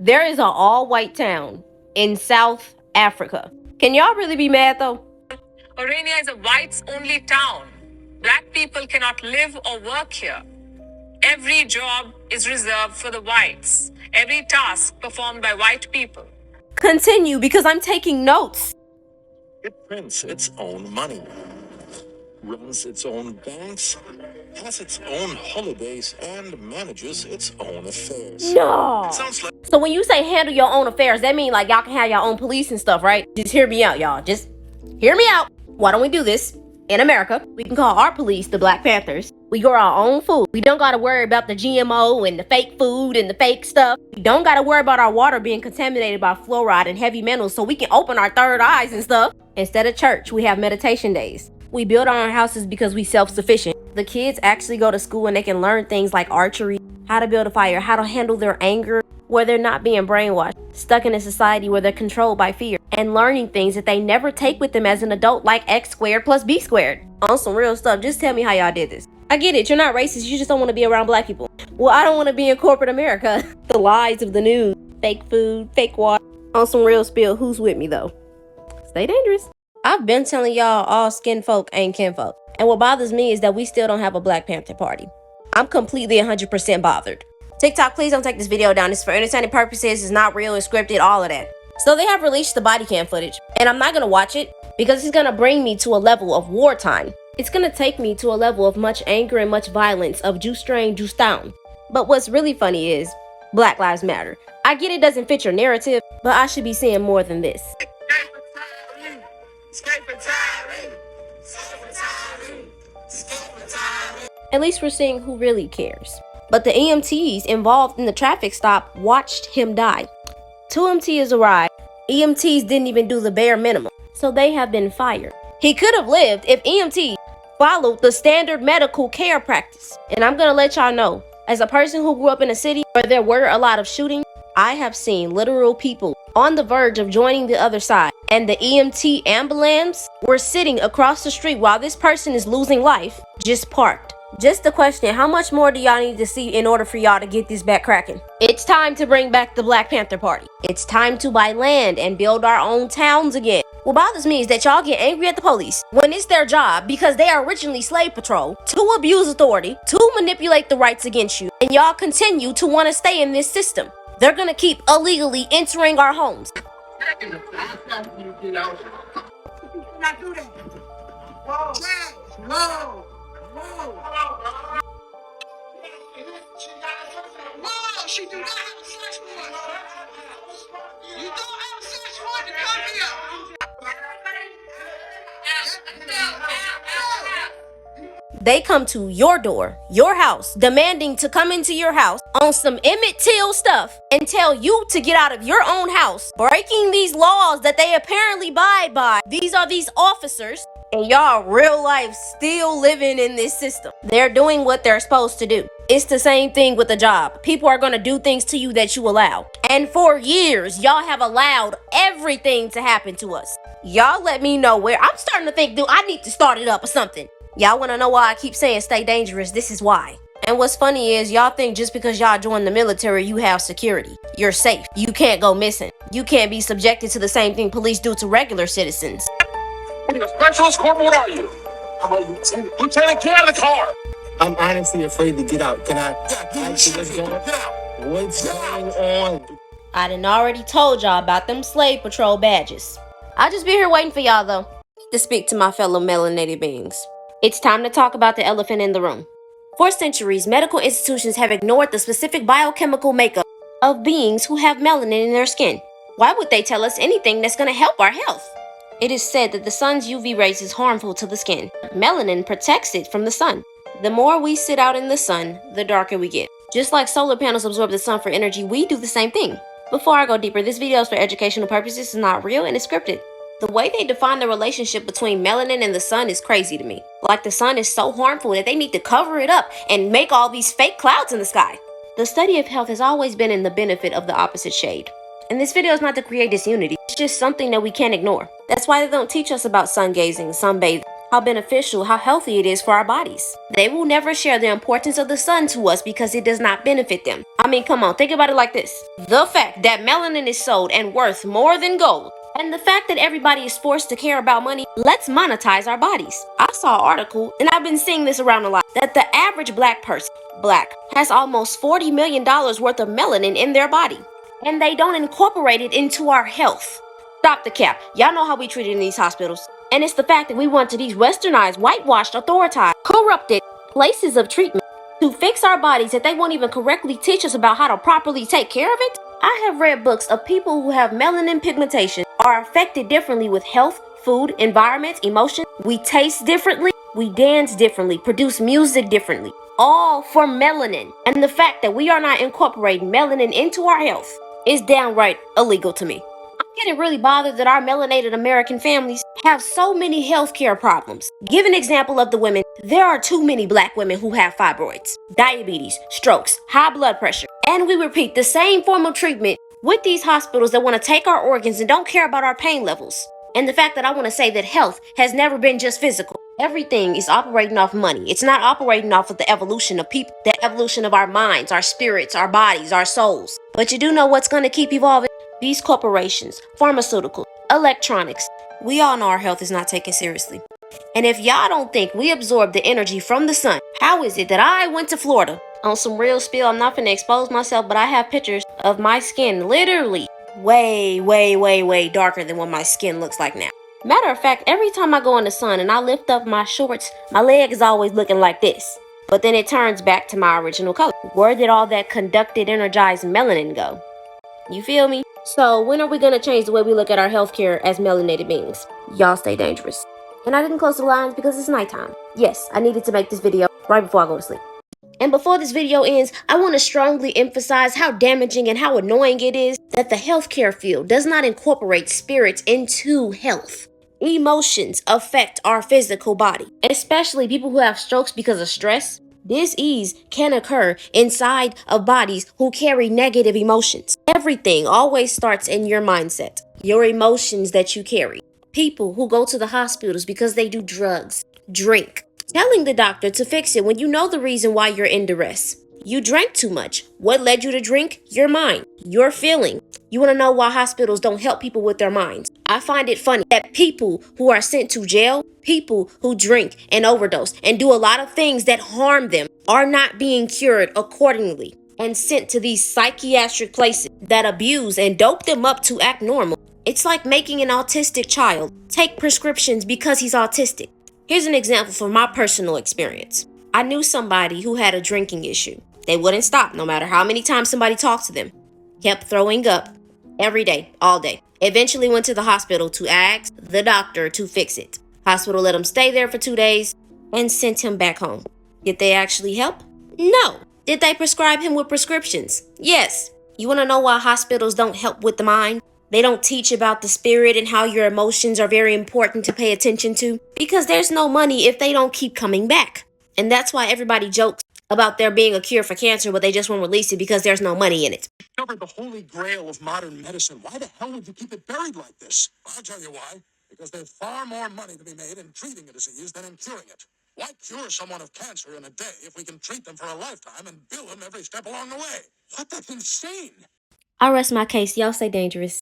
There is an all-white town in South Africa. Can y'all really be mad though? Orania is a whites-only town. Black people cannot live or work here. Every job is reserved for the whites. Every task performed by white people. Continue, because I'm taking notes. It prints its own money, runs its own banks, has its own holidays, and manages its own affairs. No. It sounds like... So when you say handle your own affairs, that means like y'all can have your own police and stuff, right? Just hear me out, y'all. Just hear me out. Why don't we do this? In America, we can call our police the Black Panthers. We grow our own food. We don't gotta worry about the GMO and the fake food and the fake stuff. We don't gotta worry about our water being contaminated by fluoride and heavy metals, so we can open our third eyes and stuff. Instead of church, we have meditation days. We build our houses because we self-sufficient. The kids actually go to school and they can learn things like archery, how to build a fire, how to handle their anger, where they're not being brainwashed, stuck in a society where they're controlled by fear, and learning things that they never take with them as an adult, like X squared plus B squared. On some real stuff, just tell me how y'all did this. I get it, you're not racist, you just don't want to be around black people. Well, I don't want to be in corporate America. The lies of the news, fake food, fake water. On some real spill, who's with me though? Stay dangerous. I've been telling y'all all skin folk ain't kinfolk. And what bothers me is that we still don't have a Black Panther party. I'm completely 100% bothered. TikTok, please don't take this video down. It's for entertaining purposes. It's not real. It's scripted. All of that. So they have released the body cam footage. And I'm not going to watch it because it's going to bring me to a level of wartime. It's going to take me to a level of much anger and much violence of juice strain, juice down. But what's really funny is Black Lives Matter. I get it doesn't fit your narrative, but I should be seeing more than this. At least we're seeing who really cares. But the EMTs involved in the traffic stop watched him die. 2 EMTs arrived. EMTs didn't even do the bare minimum, so they have been fired. He could have lived if EMTs followed the standard medical care practice. And I'm gonna let y'all know, as a person who grew up in a city where there were a lot of shooting, I have seen literal people on the verge of joining the other side, and the EMT ambulance were sitting across the street while this person is losing life, just parked. Just a question, how much more do y'all need to see in order for y'all to get this back cracking? It's time to bring back the Black Panther Party. It's time to buy land and build our own towns again. What bothers me is that y'all get angry at the police when it's their job, because they are originally slave patrol, to abuse authority, to manipulate the rights against you, and y'all continue to want to stay in this system. They're gonna keep illegally entering our homes. She do not have a search warrant. You don't have a search warrant to come here. They come to your door, your house, demanding to come into your house on some Emmett Till stuff and tell you to get out of your own house, breaking these laws that they apparently abide by. These are these officers, and y'all real life still living in this system. They're doing what they're supposed to do. It's the same thing with a job. People are going to do things to you that you allow. And for years, y'all have allowed everything to happen to us. Y'all let me know where. I'm starting to think, dude, I need to start it up or something. Y'all want to know why I keep saying stay dangerous? This is why. And what's funny is y'all think just because y'all joined the military, you have security. You're safe. You can't go missing. You can't be subjected to the same thing police do to regular citizens. Specialist Corporal, what are you? I'm a lieutenant. Get out of the car. I'm honestly afraid to get out. Can I? What's going on? I done already told y'all about them slave patrol badges. I'll just be here waiting for y'all though, to speak to my fellow melanated beings. It's time to talk about the elephant in the room. For centuries, medical institutions have ignored the specific biochemical makeup of beings who have melanin in their skin. Why would they tell us anything that's going to help our health? It is said that the sun's UV rays is harmful to the skin. Melanin protects it from the sun. The more we sit out in the sun, the darker we get. Just like solar panels absorb the sun for energy, we do the same thing. Before I go deeper, this video is for educational purposes. It's not real and it's scripted. The way they define the relationship between melanin and the sun is crazy to me. Like the sun is so harmful that they need to cover it up and make all these fake clouds in the sky. The study of health has always been in the benefit of the opposite shade. And this video is not to create disunity. It's just something that we can't ignore. That's why they don't teach us about sun gazing, sunbathing, how beneficial, how healthy it is for our bodies. They will never share the importance of the sun to us because it does not benefit them. I mean, come on, think about it like this. The fact that melanin is sold and worth more than gold, and the fact that everybody is forced to care about money, let's monetize our bodies. I saw an article, and I've been seeing this around a lot, that the average black person, has almost $40 million worth of melanin in their body, and they don't incorporate it into our health. Stop the cap. Y'all know how we treat it in these hospitals. And it's the fact that we went to these westernized, whitewashed, authoritized, corrupted places of treatment to fix our bodies that they won't even correctly teach us about how to properly take care of it. I have read books of people who have melanin pigmentation are affected differently with health, food, environment, emotion. We taste differently, we dance differently, produce music differently, all for melanin. And the fact that we are not incorporating melanin into our health is downright illegal to me. I'm getting really bothered that our melanated American families have so many healthcare problems. Give an example of the women. There are too many black women who have fibroids, diabetes, strokes, high blood pressure, and we repeat the same form of treatment with these hospitals that want to take our organs and don't care about our pain levels. And the fact that I want to say that health has never been just physical. Everything is operating off money. It's not operating off of the evolution of people, the evolution of our minds, our spirits, our bodies, our souls. But you do know what's going to keep evolving? These corporations, pharmaceuticals, electronics. We all know our health is not taken seriously. And if y'all don't think we absorb the energy from the sun, how is it that I went to Florida on some real spill? I'm not finna expose myself, but I have pictures of my skin literally way darker than what my skin looks like now. Matter of fact, every time I go in the sun and I lift up my shorts, my leg is always looking like this. But then it turns back to my original color. Where did all that conducted, energized melanin go? You feel me? So when are we going to change the way we look at our healthcare as melanated beings? Y'all stay dangerous. And I didn't close the blinds because it's nighttime. Yes, I needed to make this video right before I go to sleep. And before this video ends, I want to strongly emphasize how damaging and how annoying it is that the healthcare field does not incorporate spirits into health. Emotions affect our physical body, especially people who have strokes because of stress. Disease can occur inside of bodies who carry negative emotions. Everything always starts in your mindset, your emotions that you carry. People who go to the hospitals because they do drugs, drink, telling the doctor to fix it when you know the reason why you're in duress. You drank too much. What led you to drink? Your mind, your feeling. You want to know why hospitals don't help people with their minds? I find it funny that people who are sent to jail, people who drink and overdose and do a lot of things that harm them are not being cured accordingly and sent to these psychiatric places that abuse and dope them up to act normal. It's like making an autistic child take prescriptions because he's autistic. Here's an example from my personal experience. I knew somebody who had a drinking issue. They wouldn't stop no matter how many times somebody talked to them. Kept throwing up every day, all day. Eventually went to the hospital to ask the doctor to fix it. Hospital let him stay there for 2 days and sent him back home. Did they actually help? No. Did they prescribe him with prescriptions? Yes. You want to know why hospitals don't help with the mind? They don't teach about the spirit and how your emotions are very important to pay attention to. Because there's no money if they don't keep coming back. And that's why everybody jokes about there being a cure for cancer, but they just won't release it because there's no money in it. Discovered the holy grail of modern medicine. Why the hell would you keep it buried like this? I'll tell you why. Because there's far more money to be made in treating a disease than in curing it. Why cure someone of cancer in a day if we can treat them for a lifetime and bill them every step along the way? What? That's insane. I rest my case. Y'all stay dangerous.